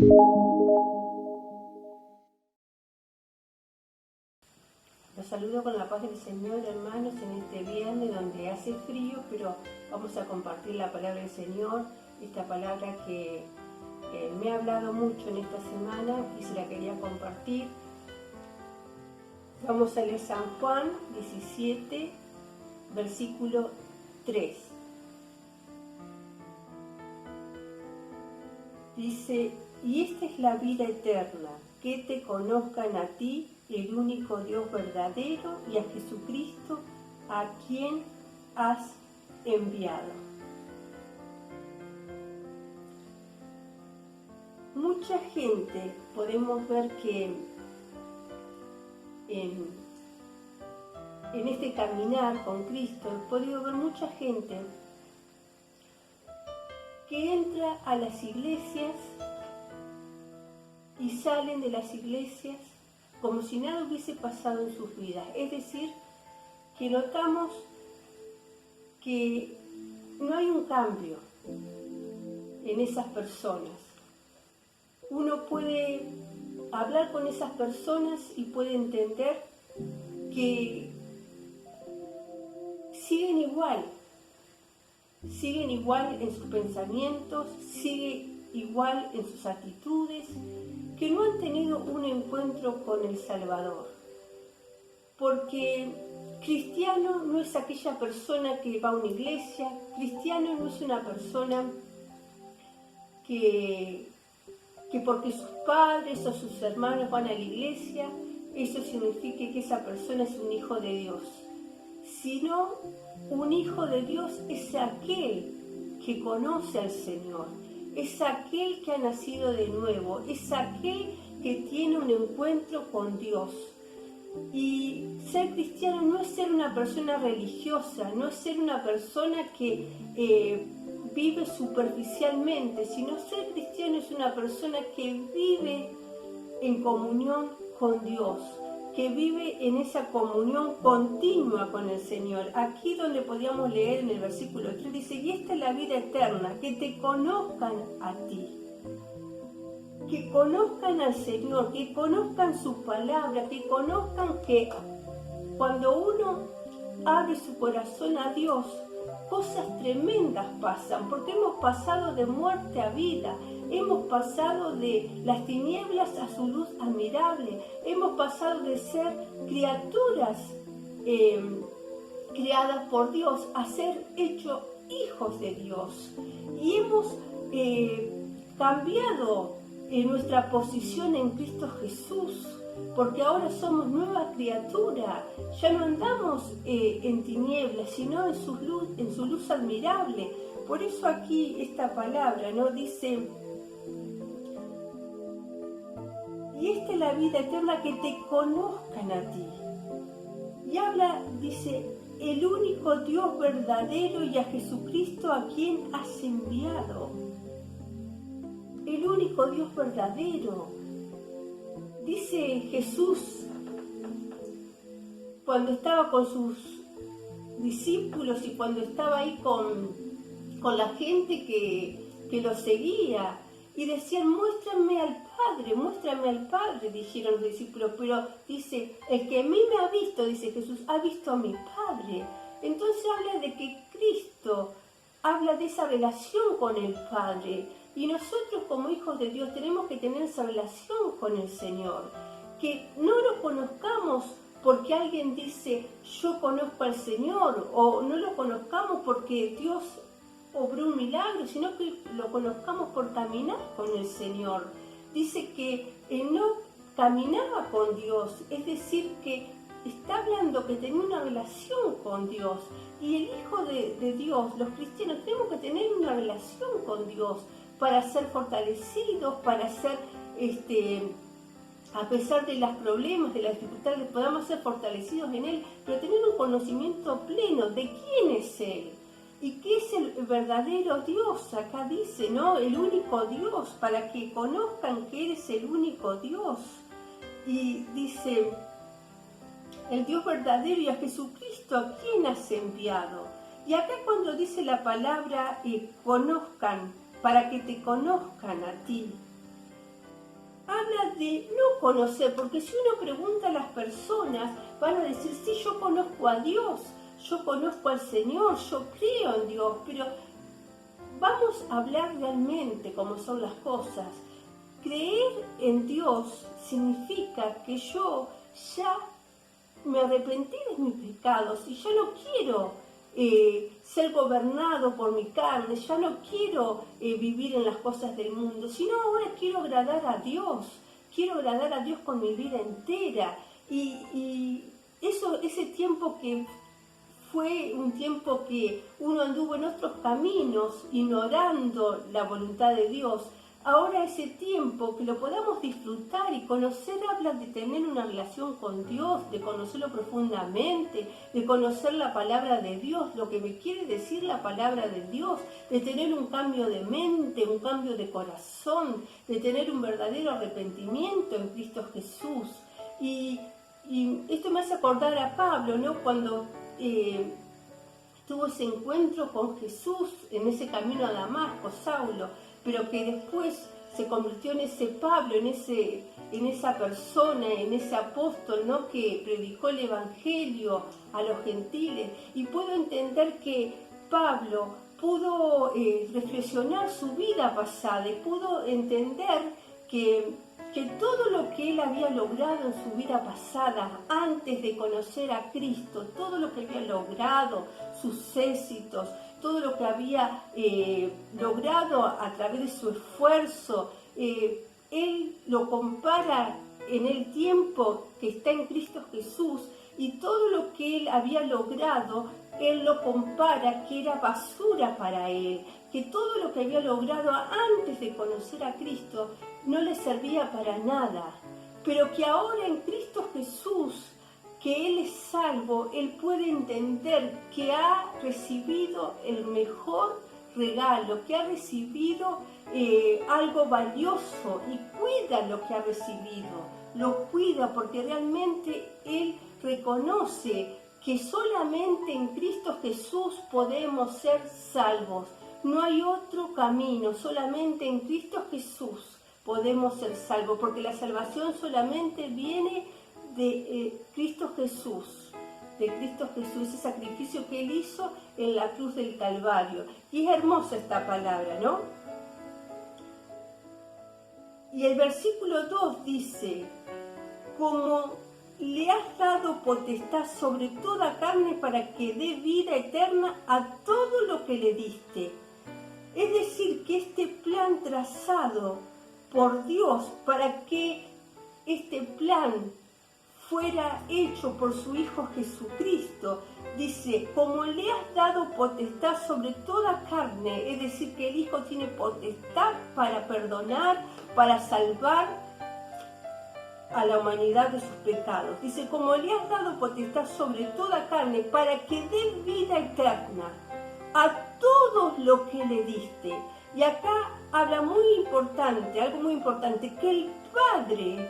Los saludo con la paz del Señor, hermanos, en este viernes donde hace frío, pero vamos a compartir la palabra del Señor, esta palabra que me ha hablado mucho en esta semana y se la quería compartir. Vamos a leer San Juan 17, versículo 3. Dice: y esta es la vida eterna, que te conozcan a ti, el único Dios verdadero, y a Jesucristo, a quien has enviado. Mucha gente, podemos ver que en este caminar con Cristo, he podido ver mucha gente que entra a las iglesias y salen de las iglesias como si nada hubiese pasado en sus vidas. Es decir, que notamos que no hay un cambio en esas personas. Uno puede hablar con esas personas y puede entender que siguen igual en sus pensamientos, siguen igual en sus actitudes, que no han tenido un encuentro con el Salvador. Porque cristiano no es aquella persona que va a una iglesia, cristiano no es una persona que porque sus padres o sus hermanos van a la iglesia, eso significa que esa persona es un hijo de Dios. Sino un hijo de Dios es aquel que conoce al Señor, es aquel que ha nacido de nuevo, es aquel que tiene un encuentro con Dios. Y ser cristiano no es ser una persona religiosa, no es ser una persona que vive superficialmente, sino ser cristiano es una persona que vive en comunión con Dios, que vive en esa comunión continua con el Señor. Aquí donde podíamos leer en el versículo 3, dice: y esta es la vida eterna, que te conozcan a ti, que conozcan al Señor, que conozcan su palabra, que conozcan que cuando uno abre su corazón a Dios, cosas tremendas pasan, porque hemos pasado de muerte a vida, hemos pasado de las tinieblas a su luz admirable, hemos pasado de ser criaturas creadas por Dios a ser hechos hijos de Dios. Y hemos cambiado nuestra posición en Cristo Jesús, porque ahora somos nueva criatura, ya no andamos en tinieblas, sino en su luz admirable. Por eso aquí esta palabra, ¿no? Dice: y esta es la vida eterna, que te conozcan a ti. Y habla, dice, el único Dios verdadero, y a Jesucristo, a quien has enviado. El único Dios verdadero. Dice Jesús, cuando estaba con sus discípulos y cuando estaba ahí con la gente que lo seguía, y decían: muéstrame al Padre, dijeron los discípulos. Pero dice: el que a mí me ha visto, dice Jesús, ha visto a mi Padre. Entonces habla de que Cristo habla de esa relación con el Padre. Y nosotros como hijos de Dios tenemos que tener esa relación con el Señor. Que no lo conozcamos porque alguien dice: yo conozco al Señor, o no lo conozcamos porque Dios obró un milagro, sino que lo conozcamos por caminar con el Señor. Dice que no caminaba con Dios, es decir, que está hablando que tenía una relación con Dios. Y el Hijo de Dios, los cristianos, tenemos que tener una relación con Dios para ser fortalecidos, para ser, a pesar de los problemas, de las dificultades, podamos ser fortalecidos en Él, pero tener un conocimiento pleno de quién es Él. ¿Y qué es el verdadero Dios? Acá dice, ¿no? El único Dios, para que conozcan que eres el único Dios. Y dice: el Dios verdadero, y a Jesucristo, ¿a quién has enviado? Y acá cuando dice la palabra conozcan, para que te conozcan a ti, habla de no conocer, porque si uno pregunta a las personas, van a decir, sí, yo conozco a Dios, yo conozco al Señor, yo creo en Dios, pero vamos a hablar realmente cómo son las cosas. Creer en Dios significa que yo ya me arrepentí de mis pecados y ya no quiero ser gobernado por mi carne, ya no quiero vivir en las cosas del mundo, sino ahora quiero agradar a Dios con mi vida entera. Y ese tiempo que fue un tiempo que uno anduvo en otros caminos, ignorando la voluntad de Dios. Ahora ese tiempo que lo podamos disfrutar y conocer, habla de tener una relación con Dios, de conocerlo profundamente, de conocer la palabra de Dios, lo que me quiere decir la palabra de Dios, de tener un cambio de mente, un cambio de corazón, de tener un verdadero arrepentimiento en Cristo Jesús. Y esto me hace acordar a Pablo, ¿no? Cuando tuvo ese encuentro con Jesús en ese camino a Damasco, Saulo, pero que después se convirtió en ese Pablo, en esa persona, en ese apóstol, ¿no? Que predicó el Evangelio a los gentiles. Y puedo entender que Pablo pudo reflexionar su vida pasada y pudo entender que todo lo que él había logrado en su vida pasada, antes de conocer a Cristo, todo lo que había logrado, sus éxitos, todo lo que había logrado a través de su esfuerzo, él lo compara en el tiempo que está en Cristo Jesús, y todo lo que él había logrado, él lo compara que era basura para él, que todo lo que había logrado antes de conocer a Cristo no le servía para nada, pero que ahora en Cristo Jesús, que Él es salvo, Él puede entender que ha recibido el mejor regalo, que ha recibido algo valioso y cuida lo que ha recibido, lo cuida porque realmente Él reconoce que solamente en Cristo Jesús podemos ser salvos. No hay otro camino, solamente en Cristo Jesús podemos ser salvos, porque la salvación solamente viene de Cristo Jesús, ese sacrificio que Él hizo en la cruz del Calvario. Y es hermosa esta palabra, ¿no? Y el versículo 2 dice, como le has dado potestad sobre toda carne para que dé vida eterna a todo lo que le diste. Es decir, que este plan trazado por Dios para que este plan fuera hecho por su Hijo Jesucristo, dice, como le has dado potestad sobre toda carne, es decir, que el Hijo tiene potestad para perdonar, para salvar a la humanidad de sus pecados. Dice, como le has dado potestad sobre toda carne para que dé vida eterna a todos lo que le diste. Y acá habla algo muy importante, que el Padre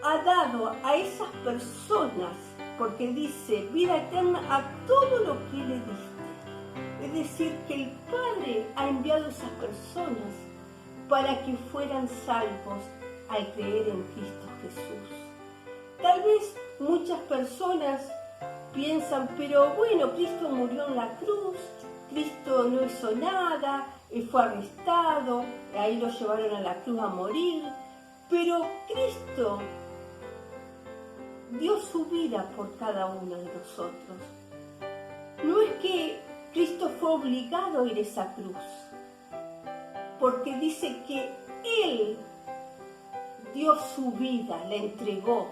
ha dado a esas personas, porque dice vida eterna a todo lo que le diste. Es decir, que el Padre ha enviado a esas personas para que fueran salvos al creer en Cristo Jesús. Tal vez muchas personas piensan, pero bueno, Cristo murió en la cruz, Cristo no hizo nada, fue arrestado, ahí lo llevaron a la cruz a morir, pero Cristo dio su vida por cada uno de nosotros. No es que Cristo fue obligado a ir a esa cruz, porque dice que Él dio su vida, la entregó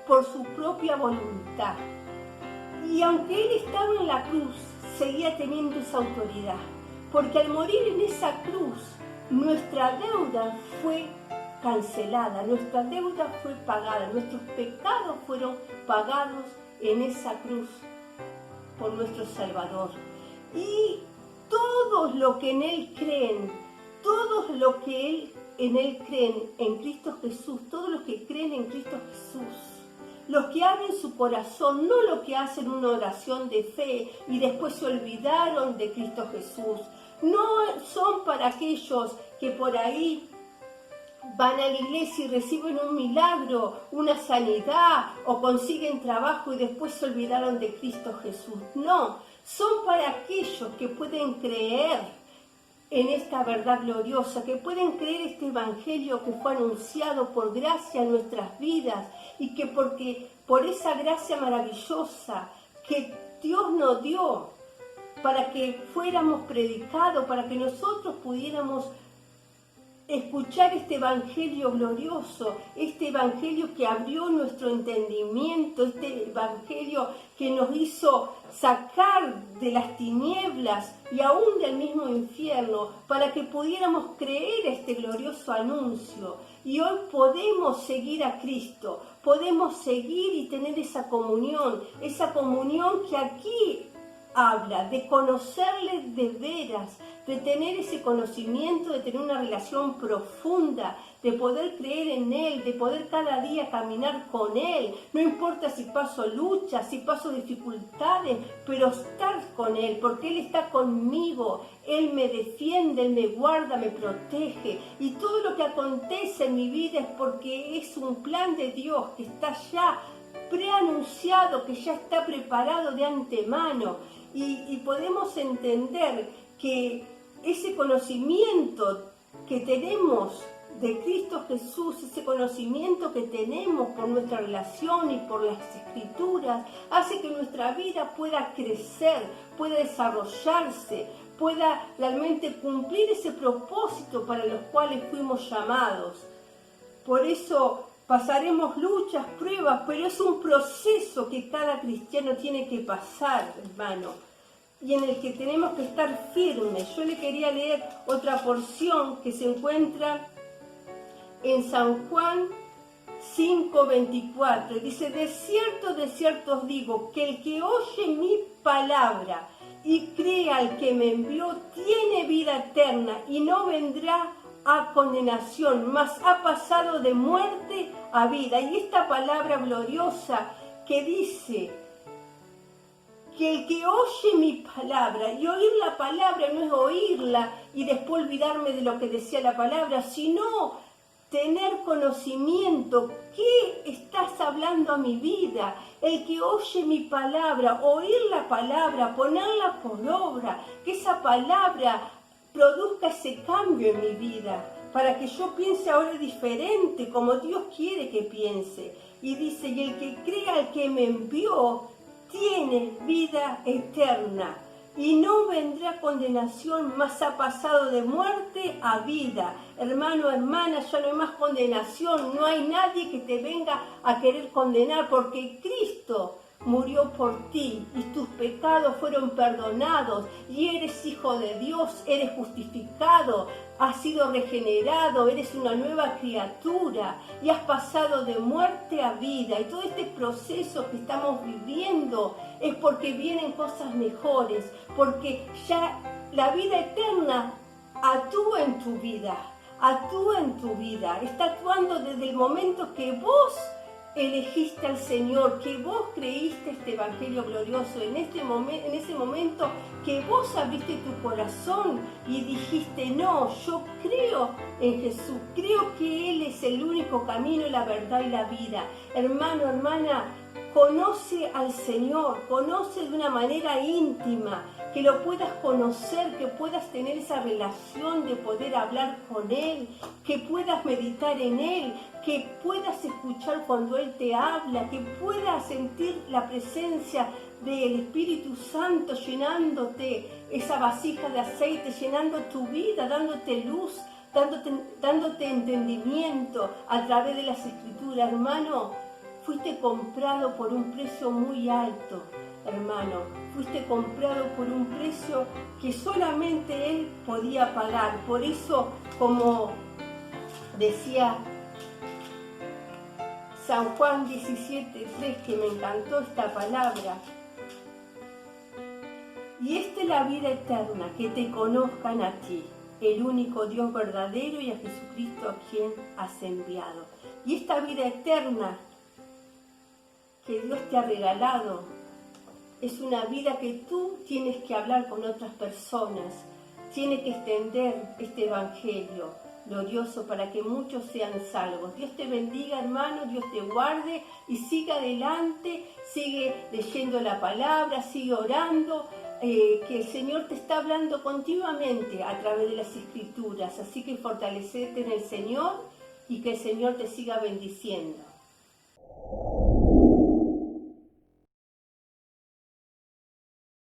por su propia voluntad. Y aunque Él estaba en la cruz, seguía teniendo esa autoridad, porque al morir en esa cruz, nuestra deuda fue cancelada, nuestra deuda fue pagada, nuestros pecados fueron pagados en esa cruz por nuestro Salvador. Y todos los que en Él creen, todos los que en Él creen, en Cristo Jesús, todos los que creen en Cristo Jesús, los que abren su corazón, no los que hacen una oración de fe y después se olvidaron de Cristo Jesús, no son para aquellos que por ahí van a la iglesia y reciben un milagro, una sanidad o consiguen trabajo y después se olvidaron de Cristo Jesús. No, son para aquellos que pueden creer en esta verdad gloriosa, que pueden creer este evangelio que fue anunciado por gracia en nuestras vidas y que porque por esa gracia maravillosa que Dios nos dio para que fuéramos predicados, para que nosotros pudiéramos escuchar este evangelio glorioso, este evangelio que abrió nuestro entendimiento, este evangelio que nos hizo sacar de las tinieblas y aún del mismo infierno, para que pudiéramos creer este glorioso anuncio. Y hoy podemos seguir a Cristo, podemos seguir y tener esa comunión que aquí habla de conocerle de veras, de tener ese conocimiento, de tener una relación profunda, de poder creer en Él, de poder cada día caminar con Él. No importa si paso luchas, si paso dificultades, pero estar con Él, porque Él está conmigo. Él me defiende, Él me guarda, me protege. Y todo lo que acontece en mi vida es porque es un plan de Dios que está ya preanunciado, que ya está preparado de antemano. Y podemos entender que ese conocimiento que tenemos de Cristo Jesús, ese conocimiento que tenemos por nuestra relación y por las Escrituras, hace que nuestra vida pueda crecer, pueda desarrollarse, pueda realmente cumplir ese propósito para los cuales fuimos llamados. Por eso pasaremos luchas, pruebas, pero es un proceso que cada cristiano tiene que pasar, hermano, y en el que tenemos que estar firmes. Yo le quería leer otra porción que se encuentra en San Juan 5:24. Dice: de cierto os digo, que el que oye mi palabra y cree al que me envió, tiene vida eterna y no vendrá a condenación, mas ha pasado de muerte a vida. Y esta palabra gloriosa que dice que el que oye mi palabra, y oír la palabra no es oírla y después olvidarme de lo que decía la palabra, sino tener conocimiento. ¿Qué estás hablando a mi vida? El que oye mi palabra, oír la palabra, ponerla por obra, que esa palabra produzca ese cambio en mi vida, para que yo piense ahora diferente, como Dios quiere que piense. Y dice: y el que crea al que me envió, tiene vida eterna y no vendrá condenación, mas ha pasado de muerte a vida. Hermano, hermana, ya no hay más condenación, no hay nadie que te venga a querer condenar, porque Cristo murió por ti y tus pecados fueron perdonados y eres hijo de Dios, eres justificado, has sido regenerado, eres una nueva criatura y has pasado de muerte a vida. Y todo este proceso que estamos viviendo es porque vienen cosas mejores, porque ya la vida eterna actúa en tu vida, está actuando desde el momento que vos elegiste al Señor, que vos creíste este evangelio glorioso, en ese momento que vos abriste tu corazón y dijiste: no, yo creo en Jesús, creo que Él es el único camino, la verdad y la vida. Hermano, hermana, conoce al Señor, conoce de una manera íntima, que lo puedas conocer, que puedas tener esa relación de poder hablar con Él, que puedas meditar en Él, que puedas escuchar cuando Él te habla, que puedas sentir la presencia del Espíritu Santo llenándote, esa vasija de aceite, llenando tu vida, dándote luz, dándote entendimiento a través de las Escrituras. Hermano, fuiste comprado por un precio muy alto, hermano. Fuiste comprado por un precio que solamente Él podía pagar. Por eso, como decía San Juan 17:3, que me encantó esta palabra: y esta es la vida eterna, que te conozcan a ti, el único Dios verdadero, y a Jesucristo a quien has enviado. Y esta vida eterna que Dios te ha regalado es una vida que tú tienes que hablar con otras personas, tienes que extender este evangelio. glorioso para que muchos sean salvos. Dios te bendiga, hermano, Dios te guarde y siga adelante, sigue leyendo la palabra, sigue orando, que el Señor te está hablando continuamente a través de las Escrituras, así que fortalecete en el Señor y que el Señor te siga bendiciendo.